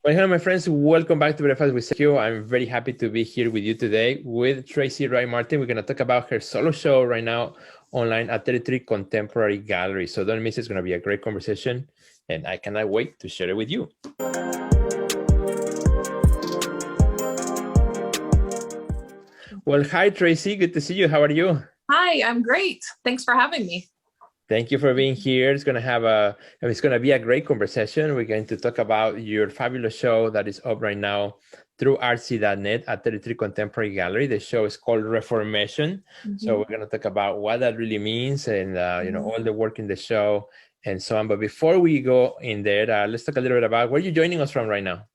Well, hello, my friends. Welcome back to Breakfast with Sergio. I'm very happy to be here with you today with Traci Wright Martin. We're going to talk about her solo show right now online at 33 Contemporary Gallery. So don't miss it. It's going to be a great conversation, and I cannot wait to share it with you. Well, hi, Traci. Good to see you. How are you? Hi, I'm great. Thanks for having me. Thank you for being here. It's going to be a great conversation. We're going to talk about your fabulous show that is up right now through artsy.net at 33 Contemporary Gallery. The show is called Reformation. So we're going to talk about what that really means and, all the work in the show and so on. But before we go in there, let's talk a little bit about where you're joining us from right now.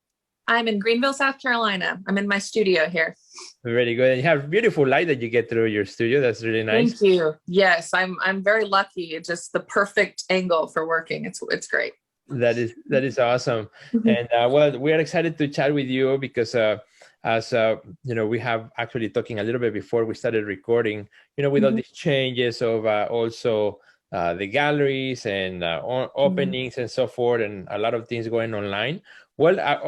I'm in Greenville, South Carolina. I'm in my studio here. Very good. And you have beautiful light that you get through your studio. That's really nice. Thank you. Yes, I'm very lucky. It's just the perfect angle for working. It's great. That is awesome. And well, we are excited to chat with you because we have actually talking a little bit before we started recording, with all these changes of also the galleries and openings and so forth, and a lot of things going online. Well, that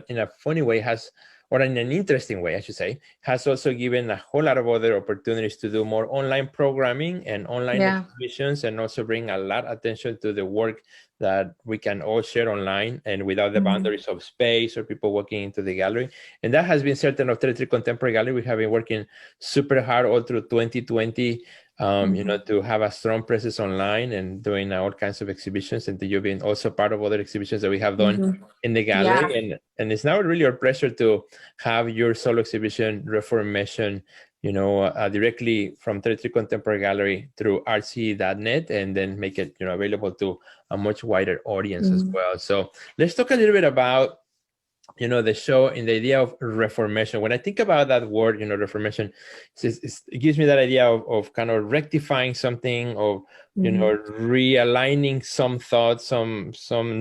in a funny way or in an interesting way, I should say, has also given a whole lot of other opportunities to do more online programming and online exhibitions, and also bring a lot of attention to the work that we can all share online and without the boundaries of space or people walking into the gallery. And that has been certain of 33 Contemporary Gallery. We have been working super hard all through 2020, to have a strong presence online and doing all kinds of exhibitions. And you've been also part of other exhibitions that we have done in the gallery. Yeah. And it's now really our pleasure to have your solo exhibition, Reformation, directly from 33 Contemporary Gallery through artsy.net, and then make it, available to a much wider audience as well. So let's talk a little bit about, the show and the idea of reformation. When I think about that word, reformation, it gives me that idea of kind of rectifying something, of, realigning some thoughts, some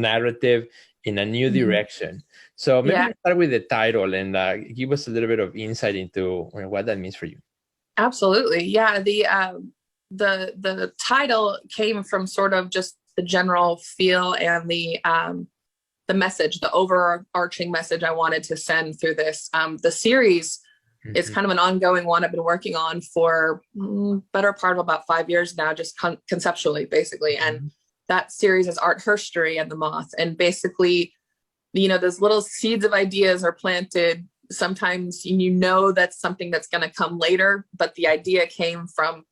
narrative in a new direction. So maybe let's start with the title and give us a little bit of insight into what that means for you. Absolutely. Yeah. The title came from sort of just the general feel and the message, the overarching message I wanted to send through this. The series is kind of an ongoing one I've been working on for better part of about 5 years now, just conceptually, basically. And that series is Art Herstory and the Moth. And basically, those little seeds of ideas are planted. Sometimes that's something that's going to come later, but the idea came from,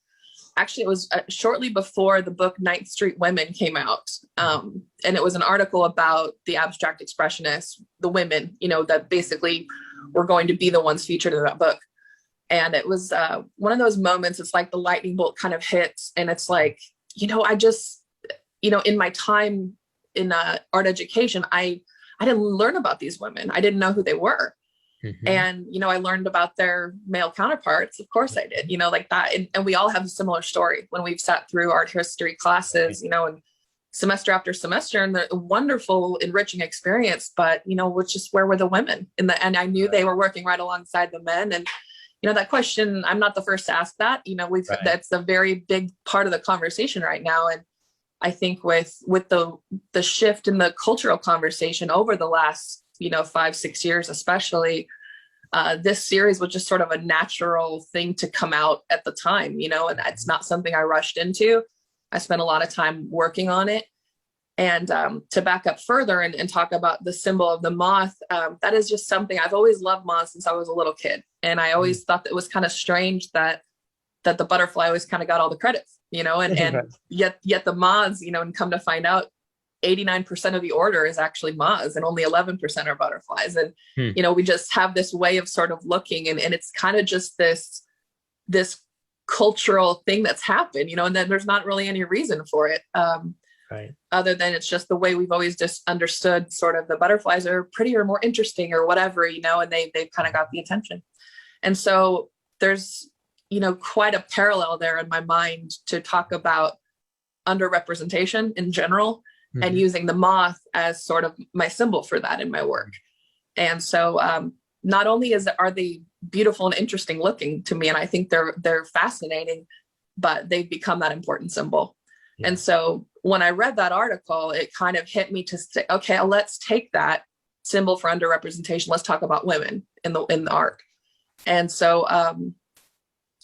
actually, it was shortly before the book Ninth Street Women came out. And it was an article about the abstract expressionists, the women, that basically were going to be the ones featured in that book. And it was one of those moments, it's like the lightning bolt kind of hits. And it's like, I just, in my time in art education, I didn't learn about these women. I didn't know who they were. And, I learned about their male counterparts. Of course I did, like that. And we all have a similar story when we've sat through art history classes, and semester after semester, and a wonderful, enriching experience. But, which is, where were the women and I knew they were working right alongside the men. And, that question, I'm not the first to ask that, that's a very big part of the conversation right now. And I think with the shift in the cultural conversation over the last, 5-6 years, especially, this series was just sort of a natural thing to come out at the time, and it's not something I rushed into. I spent a lot of time working on it. And to back up further and talk about the symbol of the moth, that is just something I've always loved moths since I was a little kid. And I always thought that it was kind of strange that the butterfly always kind of got all the credit, and yet the moths, and come to find out, 89% of the order is actually moths and only 11% are butterflies. And, we just have this way of sort of looking and it's kind of just this cultural thing that's happened, and then there's not really any reason for it. Other than it's just the way we've always just understood sort of the butterflies are prettier, more interesting or whatever, and they've kind of got the attention. And so there's, quite a parallel there in my mind to talk about underrepresentation in general. And using the moth as sort of my symbol for that in my work. And so not only are they beautiful and interesting looking to me, and I think they're fascinating, but they've become that important symbol. And so when I read that article, it kind of hit me to say, okay, let's take that symbol for underrepresentation. Let's talk about women in the art. And so,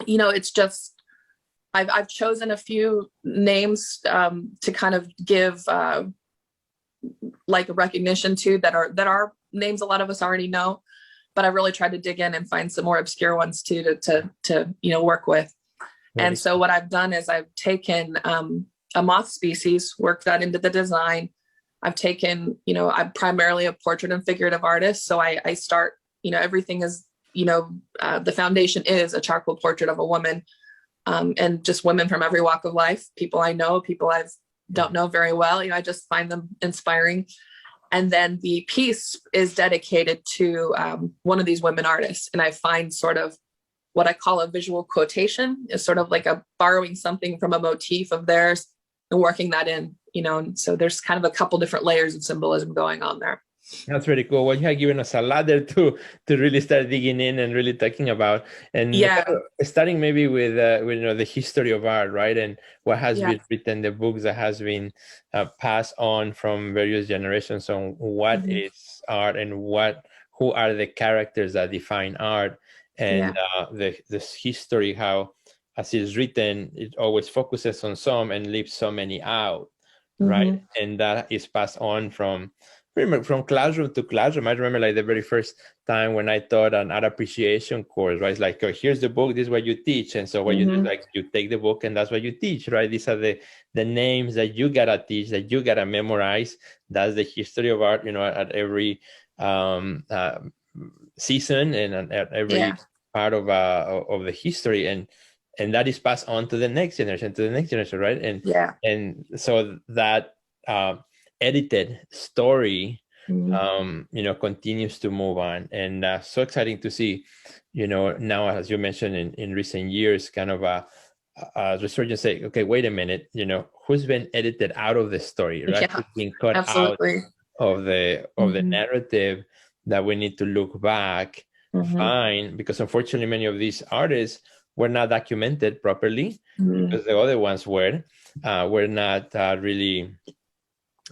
it's just, I've chosen a few names to kind of give like a recognition to that are names a lot of us already know, but I really tried to dig in and find some more obscure ones too to work with. And so what I've done is I've taken a moth species, worked that into the design. I've taken, I'm primarily a portrait and figurative artist. So I start, everything is, the foundation is a charcoal portrait of a woman, and just women from every walk of life, people I know, people I don't know very well. I just find them inspiring. And then the piece is dedicated to one of these women artists. And I find sort of what I call a visual quotation, is sort of like a borrowing something from a motif of theirs and working that in, and so there's kind of a couple different layers of symbolism going on there. That's really cool. Well, you have given us a lot there to really start digging in and really talking about, and starting maybe with the history of art, right? And what has been written, the books that has been passed on from various generations on what is art and who are the characters that define art, and this history, how as it is written, it always focuses on some and leaves so many out, right? And that is passed on from classroom to classroom. I remember like the very first time when I taught an art appreciation course, right? It's like, oh, here's the book, this is what you teach. And so what you do, like you take the book and that's what you teach, right? These are the names that you gotta teach, that you gotta memorize. That's the history of art, at every season and at every part of the history. And that is passed on to the next generation, right? And so that edited story continues to move on, and so exciting to see now, as you mentioned, in recent years, kind of a resurgence, say, okay, wait a minute, who's been edited out of the story, right? Who's been cut out of the narrative, that we need to look back, find, because unfortunately many of these artists were not documented properly, because the other ones were not really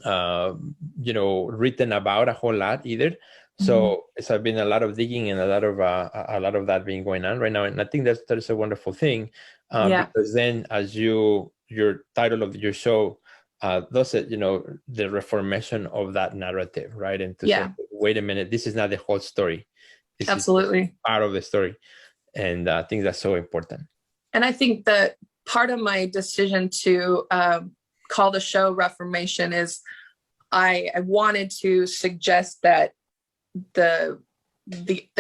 written about a whole lot either. So it's been a lot of digging and a lot of that being going on right now, and I think that's a wonderful thing, because then, as your title of your show does it, the reformation of that narrative, right? And to say, wait a minute, this is not the whole story. This is part of the story, and I think that's so important. And I think that part of my decision to call the show Reformation is I wanted to suggest that the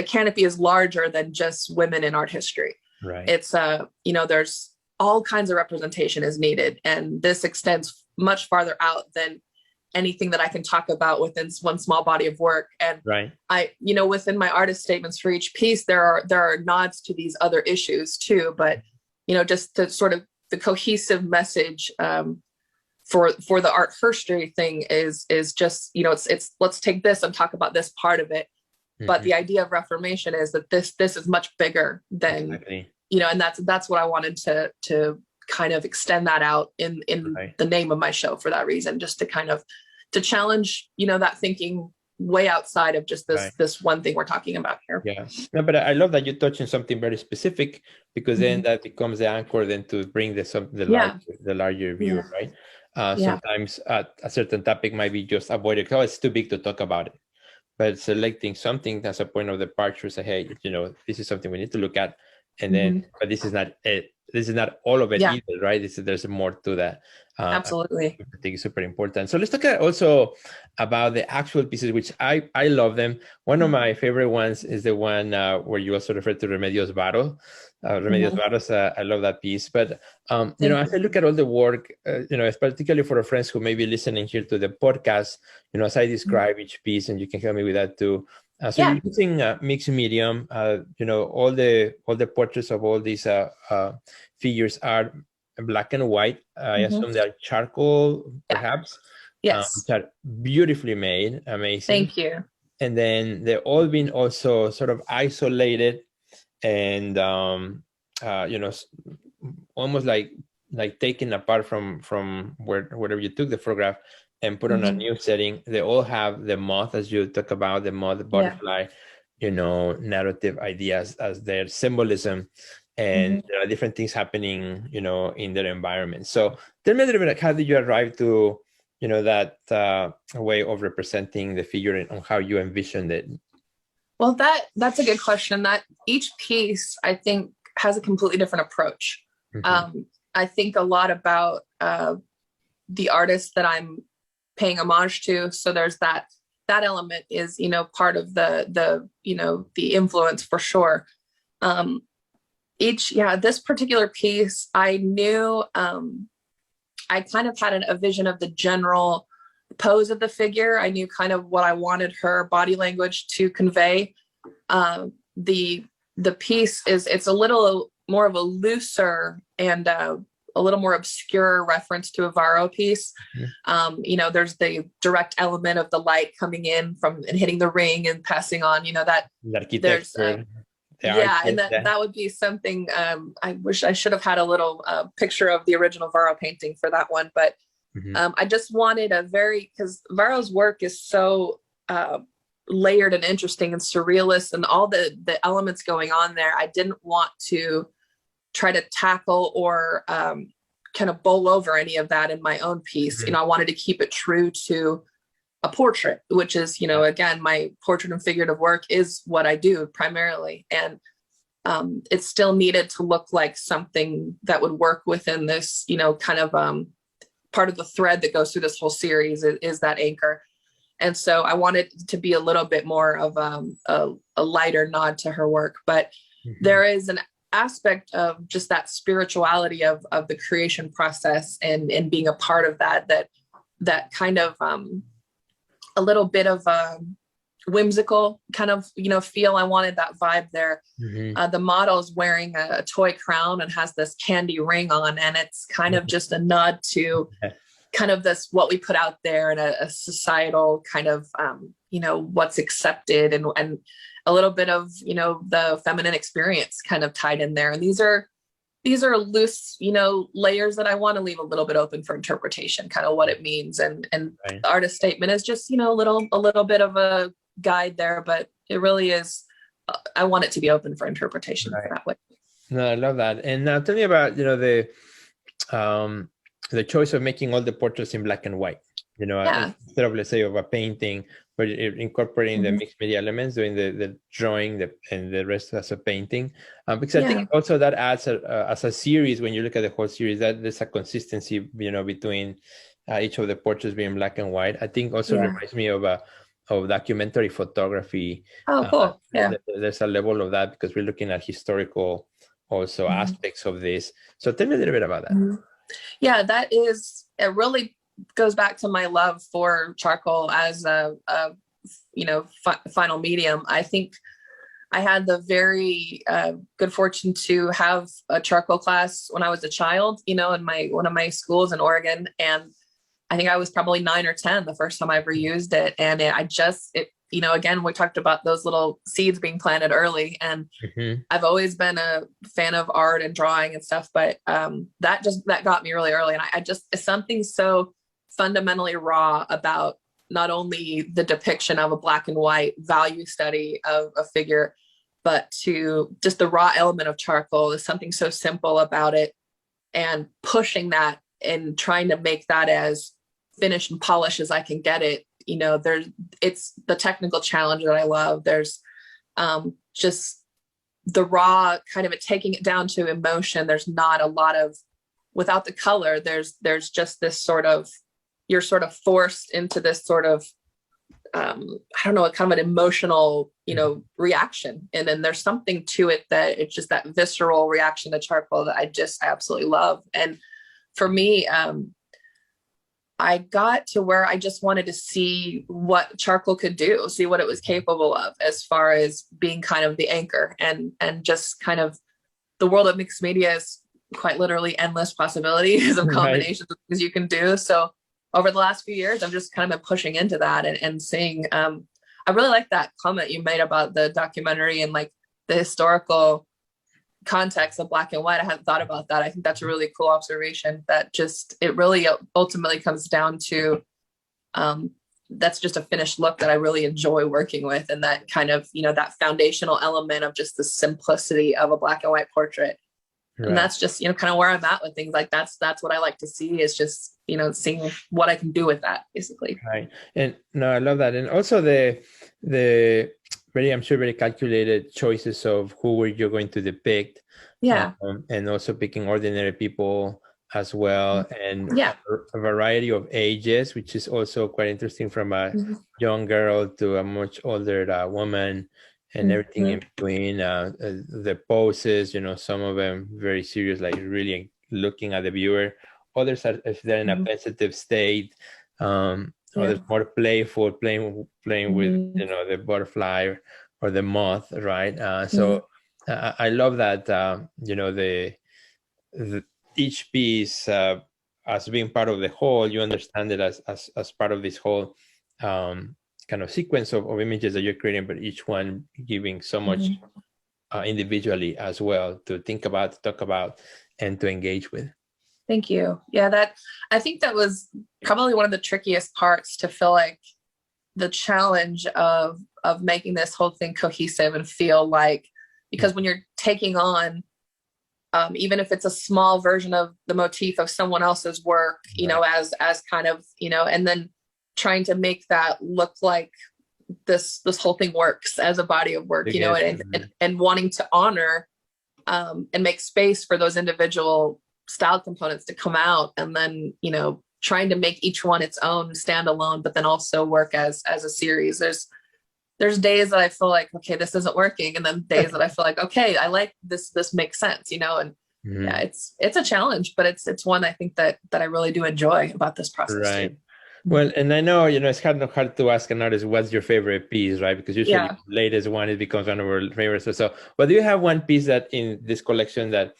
canopy is larger than just women in art history. Right. It's there's all kinds of representation is needed, and this extends much farther out than anything that I can talk about within one small body of work. And I, within my artist statements for each piece, there are nods to these other issues too, but just to sort of the cohesive message for the art herstory thing is just, it's let's take this and talk about this part of it. But the idea of reformation is that this is much bigger than, and that's what I wanted to kind of extend that out in the name of my show, for that reason, just to kind of to challenge, that thinking way outside of just this one thing we're talking about here. No, but I love that you touch on something very specific, because then that becomes the anchor then to bring the larger view, right? Sometimes a certain topic might be just avoided. Oh, it's too big to talk about it. But selecting something as a point of departure, say, hey, this is something we need to look at, and then, but this is not it. This is not all of it either, right? There's more to that. Absolutely. I think it's super important. So let's talk also about the actual pieces, which I love them. One of my favorite ones is the one where you also refer to Remedios Varo. Varos, I love that piece. But, as I look at all the work, particularly for our friends who may be listening here to the podcast, as I describe each piece, and you can help me with that too. So you're using mixed medium, all the portraits of all these figures are black and white. I assume they are charcoal, perhaps. Yes. Which are beautifully made, amazing. Thank you. And then they're all been also sort of isolated and, almost like like taken apart from wherever you took the photograph and put on a new setting. They all have the moth, as you talk about, the moth butterfly, narrative ideas as their symbolism. And there are different things happening, in their environment. So tell me a little bit, like, how did you arrive to, that way of representing the figure and on how you envisioned it? Well, that's a good question. That each piece, I think, has a completely different approach. I think a lot about the artist that I'm paying homage to. So there's that element is, part of the influence for sure. This particular piece, I knew, I kind of had a vision of the general pose of the figure. I knew kind of what I wanted her body language to convey. The piece it's a little more of a looser and a little more obscure reference to a Varro piece. There's the direct element of the light coming in and hitting the ring and passing on, that there's and that would be something. I wish I should have had a little picture of the original Varro painting for that one, but I just wanted because Varro's work is so layered and interesting and surrealist and all the elements going on there. I didn't want to try to tackle or kind of bowl over any of that in my own piece. I wanted to keep it true to a portrait, which is, again, my portrait and figurative work is what I do primarily. And it still needed to look like something that would work within this, kind of part of the thread that goes through this whole series is that anchor. And so I wanted to be a little bit more of a lighter nod to her work, but there is an aspect of just that spirituality of the creation process and being a part of that kind of a little bit of a whimsical kind of feel. I wanted that vibe there. The model is wearing a toy crown and has this candy ring on, and it's kind of just a nod to kind of this what we put out there and a societal kind of what's accepted and a little bit of the feminine experience kind of tied in there. And these are loose layers that I want to leave a little bit open for interpretation, kind of what it means. And right. The artist statement is just a little bit of a guide there, but it really is I want it to be open for interpretation right. That way. No, I love that. And now tell me about the choice of making all the portraits in black and white, instead of, let's say, of a painting, but incorporating the mixed media elements, doing the drawing and the rest as a painting. Because I think also that adds as a series, when you look at the whole series, that there's a consistency, between each of the portraits being black and white. I think also reminds me of documentary photography. Oh, cool. There's a level of that because we're looking at historical also aspects of this. So tell me a little bit about that. Yeah, it really goes back to my love for charcoal as a final medium. I think I had the very good fortune to have a charcoal class when I was a child, in one of my schools in Oregon. And I think I was probably 9 or 10 the first time I ever used it. And again, we talked about those little seeds being planted early, and I've always been a fan of art and drawing and stuff, but that got me really early. And it's something so fundamentally raw about not only the depiction of a black and white value study of a figure, but to just the raw element of charcoal is something so simple about it, and pushing that and trying to make that as finished and polished as I can get it. It's the technical challenge that I love. There's just the raw kind of it, taking it down to emotion. There's not a lot of, without the color, there's just this sort of, you're sort of forced into this sort of, kind of an emotional, reaction. And then there's something to it that it's just that visceral reaction to charcoal that I just absolutely love. And for me, I got to where I just wanted to see what charcoal could do, see what it was capable of as far as being kind of the anchor, and just kind of the world of mixed media is quite literally endless possibilities of combinations of things you can do. So over the last few years, I've just kind of been pushing into that and seeing, I really like that comment you made about the documentary and like the historical context of black and white. I hadn't thought about that. I think that's a really cool observation, that just, it really ultimately comes down to, that's just a finished look that I really enjoy working with. And that kind of, that foundational element of just the simplicity of a black and white portrait. Right. And that's just, kind of where I'm at with things. Like that's what I like to see, is just, seeing what I can do with that, basically. Right. And no, I love that. And also the very, I'm sure, very calculated choices of who were you going to depict. Yeah. And also picking ordinary people as well, and yeah. a variety of ages, which is also quite interesting, from a young girl to a much older woman, and everything in between. The poses, some of them very serious, like really looking at the viewer. Others are, if they're in a pensive state. Others more playful, playing with the butterfly or the moth, right? So I love that. The each piece as being part of the whole, you understand it as part of this whole kind of sequence of images that you're creating, but each one giving so much individually as well to think about, to talk about, and to engage with. Thank you. Yeah, I think that was probably one of the trickiest parts, to feel like the challenge of making this whole thing cohesive and feel like, because when you're taking on, even if it's a small version of the motif of someone else's work, as kind of, and then trying to make that look like this whole thing works as a body of work, and wanting to honor and make space for those individual style components to come out, and then, trying to make each one its own standalone, but then also work as a series. There's days that I feel like, okay, this isn't working. And then days that I feel like, okay, I like this makes sense, and yeah, it's a challenge, but it's one I think that I really do enjoy about this process. Right. Too. Well, and I know, it's not hard to ask an artist, what's your favorite piece, right? Because usually the latest one, it becomes one of our favorites. So, but do you have one piece that in this collection that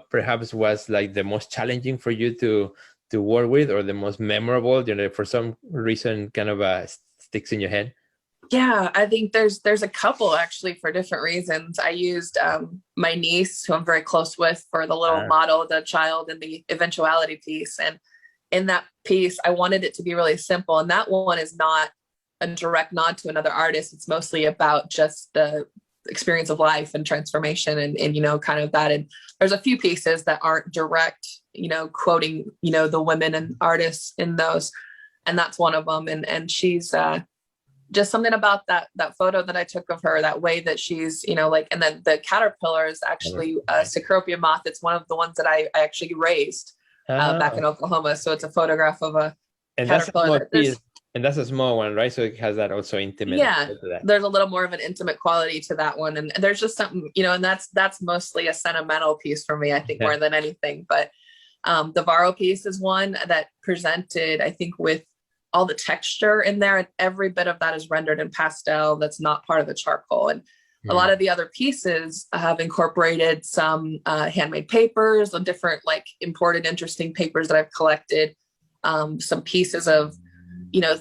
perhaps was like the most challenging for you to work with, or the most memorable, for some reason kind of sticks in your head? Yeah, I think there's a couple, actually, for different reasons. I used my niece, who I'm very close with, for the little model, the child in the eventuality piece. And in that piece, I wanted it to be really simple. And that one is not a direct nod to another artist. It's mostly about just the experience of life and transformation and kind of that. And there's a few pieces that aren't direct, quoting, the women and artists in those. And that's one of them. And she's just something about that photo that I took of her, that way that she's, and then the caterpillar is actually a Cecropia moth. It's one of the ones that I actually raised back in Oklahoma. So it's a photograph of a caterpillar. And that's a small one, right? So it has that also intimate. Yeah, there's a little more of an intimate quality to that one. And there's just something, and that's mostly a sentimental piece for me, I think, more than anything. But the Varro piece is one that presented, I think, with all the texture in there, and every bit of that is rendered in pastel. That's not part of the charcoal. And a lot of the other pieces have incorporated some handmade papers, and different, like, imported interesting papers that I've collected, some pieces of,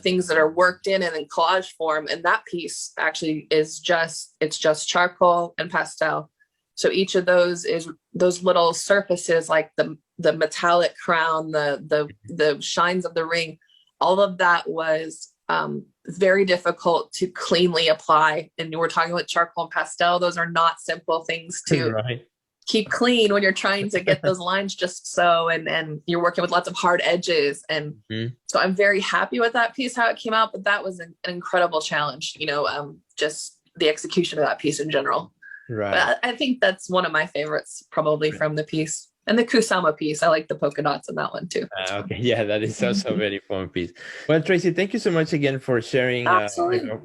things that are worked in and in collage form. And that piece actually is just charcoal and pastel. So each of those is those little surfaces, like the metallic crown, the shines of the ring. All of that was very difficult to cleanly apply. And we're talking about charcoal and pastel. Those are not simple things to keep clean when you're trying to get those lines just so, and you're working with lots of hard edges. And so I'm very happy with that piece, how it came out, but that was an incredible challenge, just the execution of that piece in general. Right. But I think that's one of my favorites, probably, from the piece. And the Kusama piece, I like the polka dots in that one too. Okay, yeah, that is also a very fun piece. Well, Traci, thank you so much again for sharing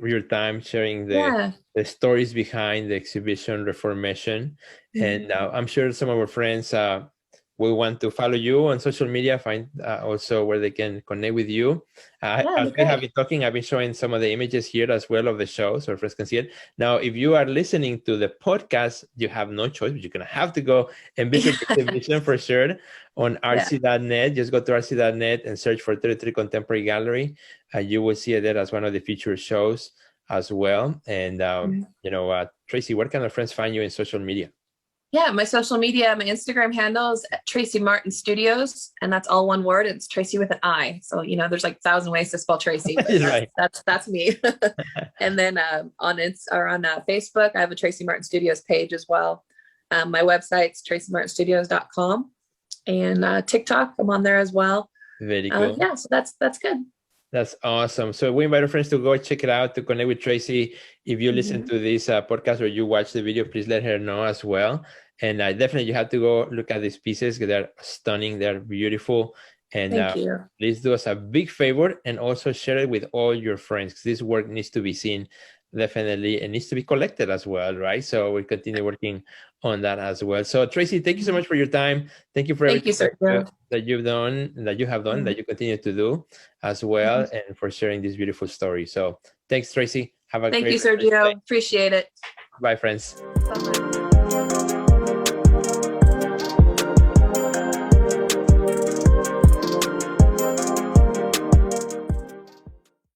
your time, sharing the stories behind the exhibition Reformation. And I'm sure some of our friends will want to follow you on social media, find also where they can connect with you. As we have been talking, I've been showing some of the images here as well of the show, so friends can see it. Now, if you are listening to the podcast, you have no choice, but you're going to have to go and visit the exhibition for sure on rc.net. Just go to rc.net and search for 33 Contemporary Gallery. You will see it there as one of the featured shows as well. And, Traci, where can our friends find you in social media? Yeah, my social media, my Instagram handle is Traci Martin Studios, and that's all one word. It's Traci with an I. So, you know, there's like 1,000 ways to spell Traci, but Right. that's me. And then on Facebook, I have a Traci Martin Studios page as well. My website's tracimartinstudios.com, and TikTok, I'm on there as well. Very cool. Yeah, so that's good. That's awesome. So we invite our friends to go check it out, to connect with Traci. If you listen to this podcast or you watch the video, please let her know as well. And definitely you have to go look at these pieces. They're stunning. They're beautiful. And Thank you. please do us a big favor and also share it with all your friends, because this work needs to be seen definitely, and needs to be collected as well, right? So we continue working on that as well. So Traci, thank you so much for your time. Thank you for everything that you've done, that you have done, that you continue to do as well, and for sharing this beautiful story. So thanks, Traci. Have a great Thank you, Sergio. Appreciate it. Bye, friends. Bye-bye.